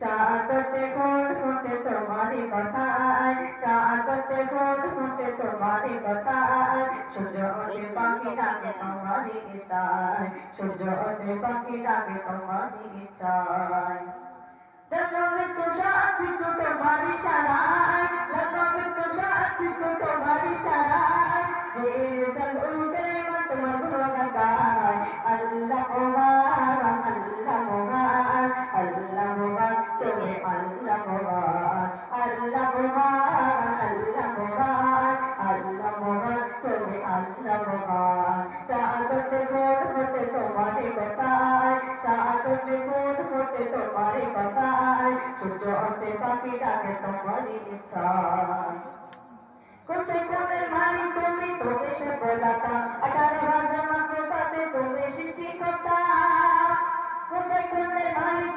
চাঁদতে ফুল ফুটে তোমারই কথায়, চাঁদতে ফুল ফুটে তোমারই কথায়, সূর্য ওঠে পাখি ডাকে তোমারই ইচ্ছায়, সূর্য ওঠে পাখি ডাকে তোমারই ইচ্ছায়। জন্ম মৃত্যু সব কিছু তোমার ইশারায়, জন্ম মৃত্যু সব কিছু তোমার ইশারায়, যে সলুটে মত মধুর গায়, আল্লাহ মোবারক, আল্লাহ মোবারক, আল্লাহ মোবারক, তুমি আল্লাহ মোবারক, আল্লাহ মোবারক, আল্লাহ মোবারক, আল্লাহ মোবারক, তুমি আল্লাহ মোবারক। চাঁদতে ফুল ফুটে তোমারই কথায়, চাঁদতে ফুল ফুটে তোমারই কথায়, সূর্য ওঠে পাখি ডাকে তোমারই ইচ্ছায়। কোথায় কোনের মালিক তুমি, তুমি সফলতা, 18 ভাষা মাত্র তাতে তুমি সৃষ্টিকর্তা। কোথায় কোনের মালিক